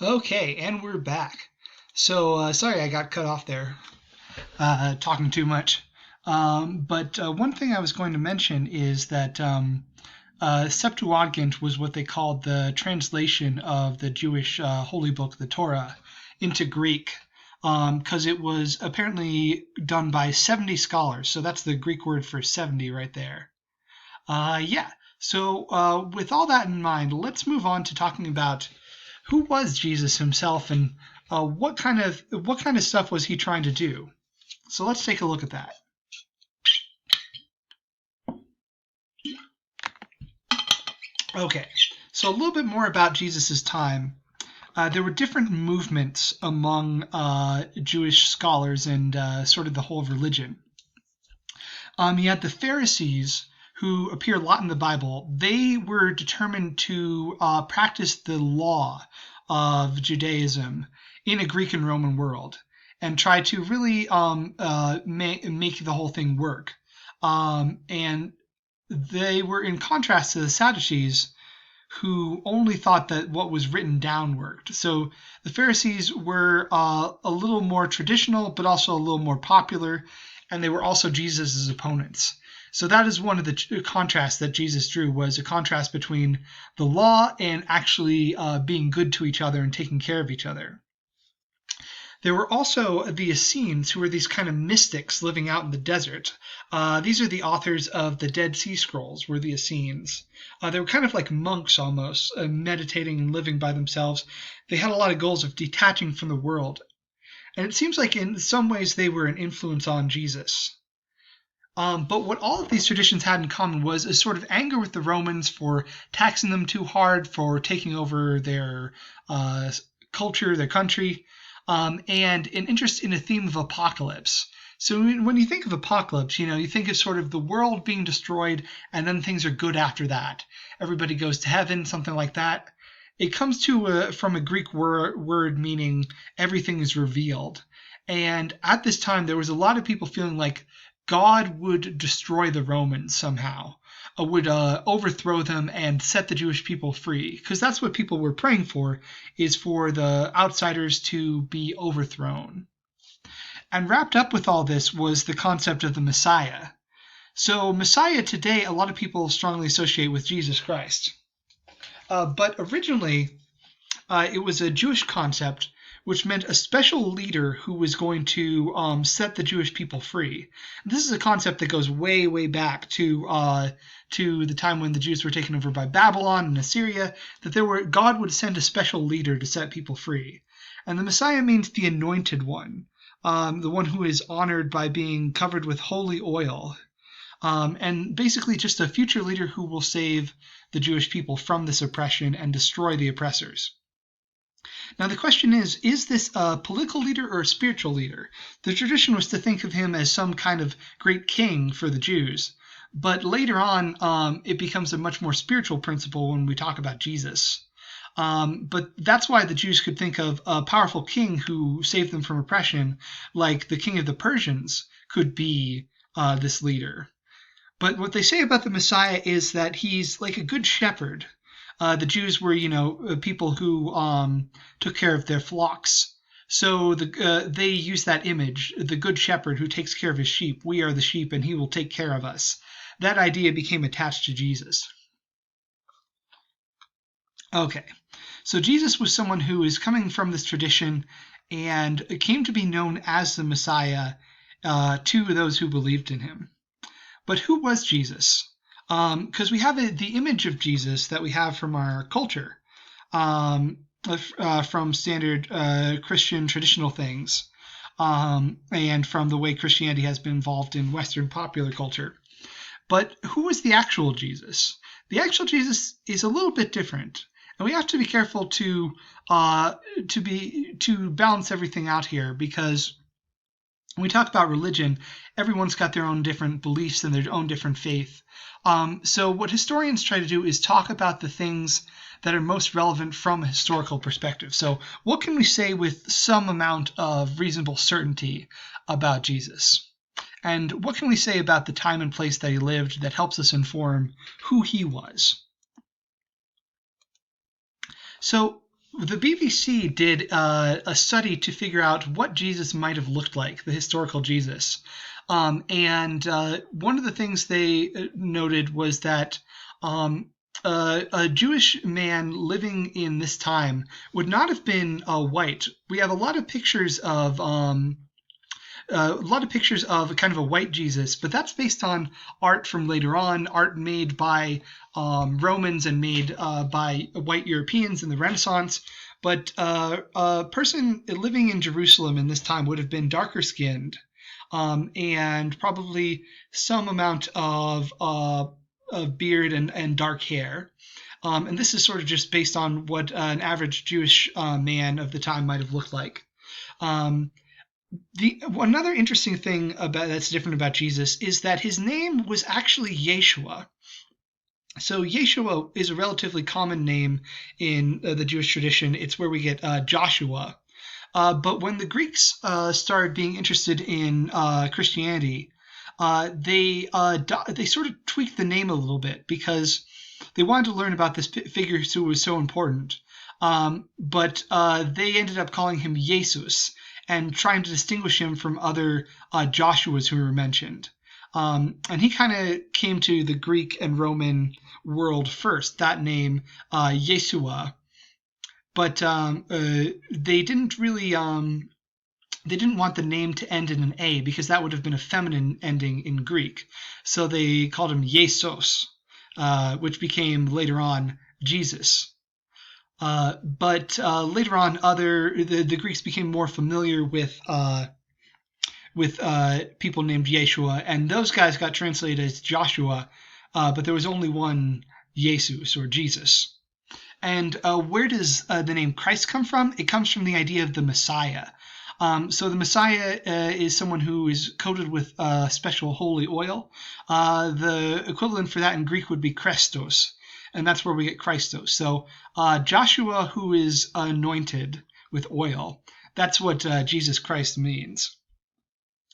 Okay, and we're back. Sorry I got cut off there, talking too much. But one thing I was going to mention is that Septuagint was what they called the translation of the Jewish holy book, the Torah, into Greek, because it was apparently done by 70 scholars. So that's the Greek word for 70 right there. Yeah. With all that in mind, let's move on to talking about who was Jesus himself and what kind of stuff was he trying to do. So let's take a look at that. Okay, so a little bit more about Jesus's time. There were different movements among Jewish scholars and sort of the whole religion. You had the Pharisees, who appear a lot in the Bible. They were determined to practice the law of Judaism in a Greek and Roman world and try to really make the whole thing work. And they were in contrast to the Sadducees, who only thought that what was written down worked. So the Pharisees were a little more traditional, but also a little more popular, and they were also Jesus's opponents. So that is one of the contrasts that Jesus drew, was a contrast between the law and actually being good to each other and taking care of each other. There were also the Essenes, who were these kind of mystics living out in the desert. These are the authors of the Dead Sea Scrolls, were the Essenes. They were kind of like monks almost, meditating and living by themselves. They had a lot of goals of detaching from the world. And it seems like in some ways they were an influence on Jesus. But what all of these traditions had in common was a sort of anger with the Romans for taxing them too hard, for taking over their culture, their country, and an interest in a theme of apocalypse. So when you think of apocalypse, you think of sort of the world being destroyed and then things are good after that. Everybody goes to heaven, something like that. It comes from a Greek word meaning everything is revealed. And at this time, there was a lot of people feeling like God would destroy the Romans somehow, would overthrow them and set the Jewish people free, because that's what people were praying for, is for the outsiders to be overthrown. And wrapped up with all this was the concept of the Messiah. So Messiah today, a lot of people strongly associate with Jesus Christ. But originally, it was a Jewish concept, which meant a special leader who was going to set the Jewish people free. And this is a concept that goes way, way back to the time when the Jews were taken over by Babylon and Assyria. That God would send a special leader to set people free, and the Messiah means the anointed one, the one who is honored by being covered with holy oil. And basically just a future leader who will save the Jewish people from this oppression and destroy the oppressors. Now the question is this a political leader or a spiritual leader? The tradition was to think of him as some kind of great king for the Jews, but later on it becomes a much more spiritual principle when we talk about Jesus. But that's why the Jews could think of a powerful king who saved them from oppression, like the king of the Persians could be this leader. But what they say about the Messiah is that he's like a good shepherd. The Jews were, people who took care of their flocks. So they use that image, the good shepherd who takes care of his sheep. We are the sheep, and he will take care of us. That idea became attached to Jesus. Okay, so Jesus was someone who is coming from this tradition and came to be known as the Messiah to those who believed in him. But who was Jesus? Because we have the image of Jesus that we have from our culture, from standard Christian traditional things, and from the way Christianity has been involved in Western popular culture. But who was the actual Jesus? The actual Jesus is a little bit different, and we have to be careful to balance everything out here, because when we talk about religion, everyone's got their own different beliefs and their own different faith. So what historians try to do is talk about the things that are most relevant from a historical perspective. So what can we say with some amount of reasonable certainty about Jesus? And what can we say about the time and place that he lived that helps us inform who he was? So The BBC did a study to figure out what Jesus might have looked like, the historical Jesus. And one of the things they noted was that a Jewish man living in this time would not have been white. We have a lot of pictures of kind of a white Jesus, but that's based on art from later on, art made by Romans and made by white Europeans in the Renaissance. But a person living in Jerusalem in this time would have been darker skinned, and probably some amount of beard and dark hair. And this is sort of just based on what an average Jewish man of the time might have looked like. Another interesting thing that's different about Jesus is that his name was actually Yeshua. So Yeshua is a relatively common name in the Jewish tradition. It's where we get Joshua. But when the Greeks started being interested in Christianity, they sort of tweaked the name a little bit because they wanted to learn about this figure who was so important. But they ended up calling him Jesus and trying to distinguish him from other Joshuas who were mentioned. And he kind of came to the Greek and Roman world first, that name, Yeshua. But they didn't really, they didn't want the name to end in an A because that would have been a feminine ending in Greek. So they called him Yesos, which became later on Jesus. But later on, the Greeks became more familiar with people named Yeshua, and those guys got translated as Joshua, but there was only one Jesus or Jesus. And where does the name Christ come from? It comes from the idea of the Messiah. So the Messiah is someone who is coated with special holy oil. The equivalent for that in Greek would be Christos, and that's where we get Christos. So Joshua, who is anointed with oil, that's what Jesus Christ means.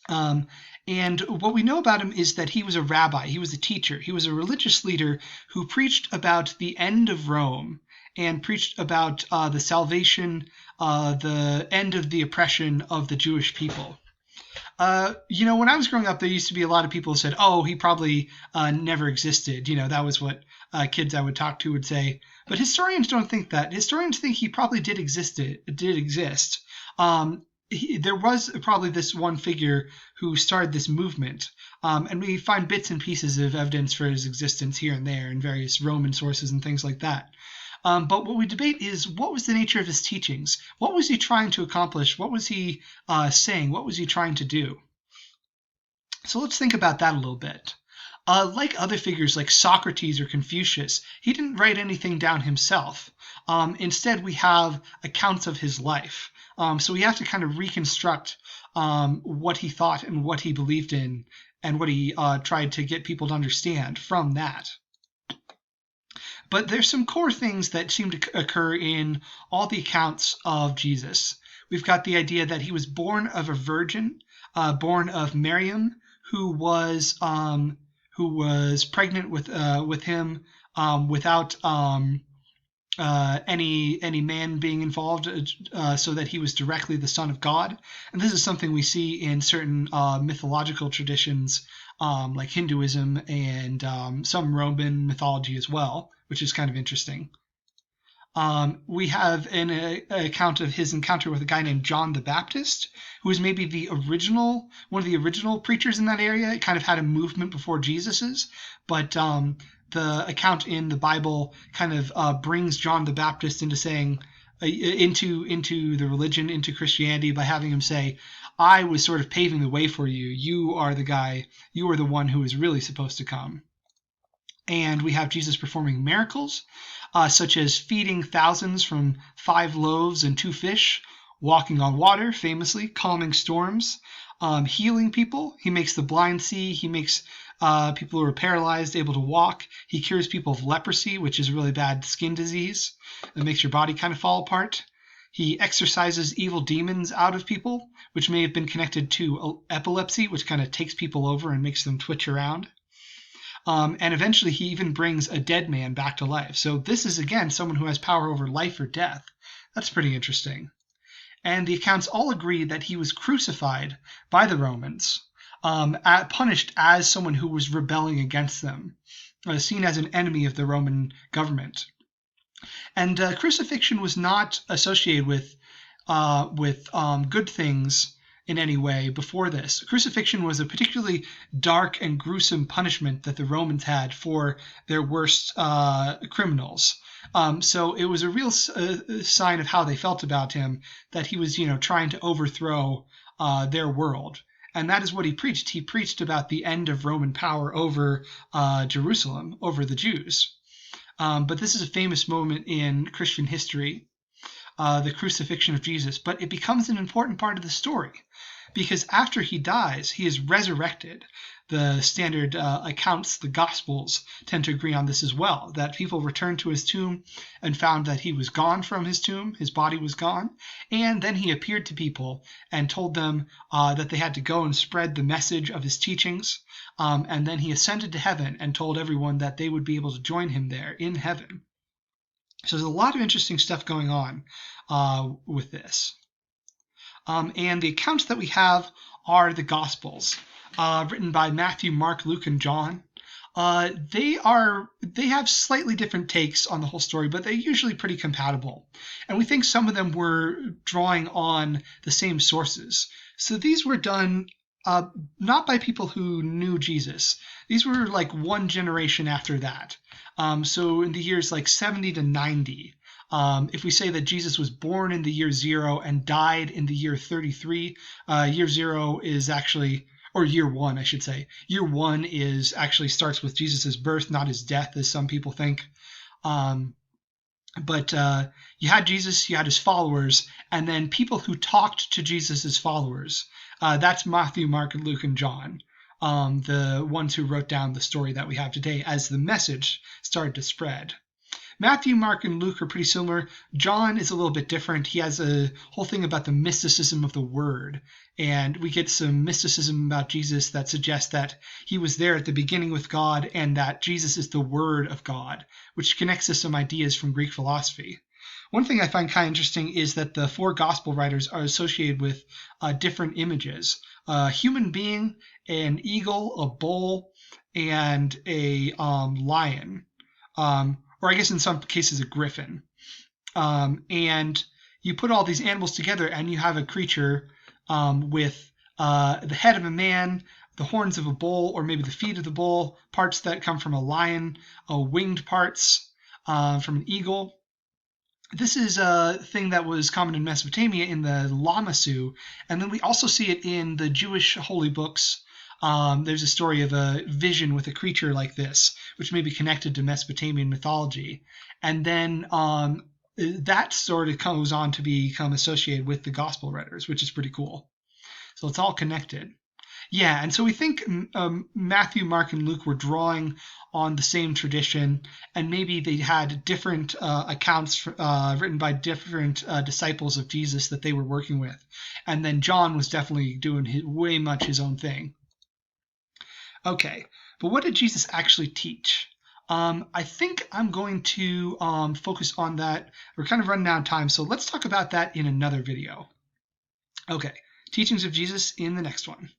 And what we know about him is that he was a rabbi, he was a teacher, he was a religious leader who preached about the end of Rome and preached about the salvation, the end of the oppression of the Jewish people. When I was growing up, there used to be a lot of people who said, oh, he probably never existed. That was what kids I would talk to would say. But historians don't think that. Historians think he probably did exist. There was probably this one figure who started this movement, and we find bits and pieces of evidence for his existence here and there in various Roman sources and things like that. But what we debate is, what was the nature of his teachings? What was he trying to accomplish? What was he saying? What was he trying to do? So let's think about that a little bit. Like other figures like Socrates or Confucius, he didn't write anything down himself. Instead, we have accounts of his life. So we have to kind of reconstruct what he thought and what he believed in and what he tried to get people to understand from that. But there's some core things that seem to occur in all the accounts of Jesus. We've got the idea that he was born of a virgin, born of Miriam, who was pregnant with him without any man being involved, so that he was directly the son of God. And this is something we see in certain mythological traditions, like Hinduism and some Roman mythology as well, which is kind of interesting. We have an account of his encounter with a guy named John the Baptist, who was maybe one of the original preachers in that area. It kind of had a movement before Jesus's, but the account in the Bible kind of brings John the Baptist into saying into the religion, into Christianity, by having him say, I was sort of paving the way for you. You are the guy, you are the one who is really supposed to come. And we have Jesus performing miracles, such as feeding thousands from 5 loaves and 2 fish, walking on water, famously, calming storms, healing people. He makes the blind see. He makes people who are paralyzed able to walk. He cures people of leprosy, which is a really bad skin disease that makes your body kind of fall apart. He exorcises evil demons out of people, which may have been connected to epilepsy, which kind of takes people over and makes them twitch around. And eventually he even brings a dead man back to life. So this is, again, someone who has power over life or death. That's pretty interesting. And the accounts all agree that he was crucified by the Romans, punished as someone who was rebelling against them, seen as an enemy of the Roman government. And crucifixion was not associated with good things in any way before this. Crucifixion was a particularly dark and gruesome punishment that the Romans had for their worst criminals. So it was a real sign of how they felt about him, that he was, trying to overthrow their world. And that is what he preached. He preached about the end of Roman power over Jerusalem, over the Jews. But this is a famous moment in Christian history, the crucifixion of Jesus. But it becomes an important part of the story, because after he dies, he is resurrected. The standard accounts, the Gospels, tend to agree on this as well, that people returned to his tomb and found that he was gone from his tomb, his body was gone, and then he appeared to people and told them that they had to go and spread the message of his teachings, and then he ascended to heaven and told everyone that they would be able to join him there in heaven. So there's a lot of interesting stuff going on with this. And the accounts that we have are the Gospels, written by Matthew, Mark, Luke, and John. They have slightly different takes on the whole story, but they're usually pretty compatible. And we think some of them were drawing on the same sources. So these were done not by people who knew Jesus. These were like one generation after that. So in the years like 70 to 90. If we say that Jesus was born in the year 0 and died in the year 33, year 0 is actually, or year 1, I should say. Year 1 is actually starts with Jesus' birth, not his death, as some people think. But you had Jesus, you had his followers, and then people who talked to Jesus' followers. That's Matthew, Mark, Luke, and John, the ones who wrote down the story that we have today as the message started to spread. Matthew, Mark, and Luke are pretty similar. John is a little bit different. He has a whole thing about the mysticism of the word. And we get some mysticism about Jesus that suggests that he was there at the beginning with God and that Jesus is the Word of God, which connects to some ideas from Greek philosophy. One thing I find kind of interesting is that the 4 gospel writers are associated with different images. A human being, an eagle, a bull, and a lion. Or I guess in some cases a griffin. And you put all these animals together and you have a creature with the head of a man, the horns of a bull, or maybe the feet of the bull, parts that come from a lion, winged parts from an eagle. This is a thing that was common in Mesopotamia in the Lamassu, and then we also see it in the Jewish holy books. There's a story of a vision with a creature like this, which may be connected to Mesopotamian mythology. And then that sort of goes on to become associated with the gospel writers, which is pretty cool. So it's all connected. Yeah, and so we think Matthew, Mark, and Luke were drawing on the same tradition, and maybe they had different accounts written by different disciples of Jesus that they were working with. And then John was definitely doing way much his own thing. Okay, but what did Jesus actually teach? I think I'm going to focus on that. We're kind of running out of time, so let's talk about that in another video. Okay, teachings of Jesus in the next one.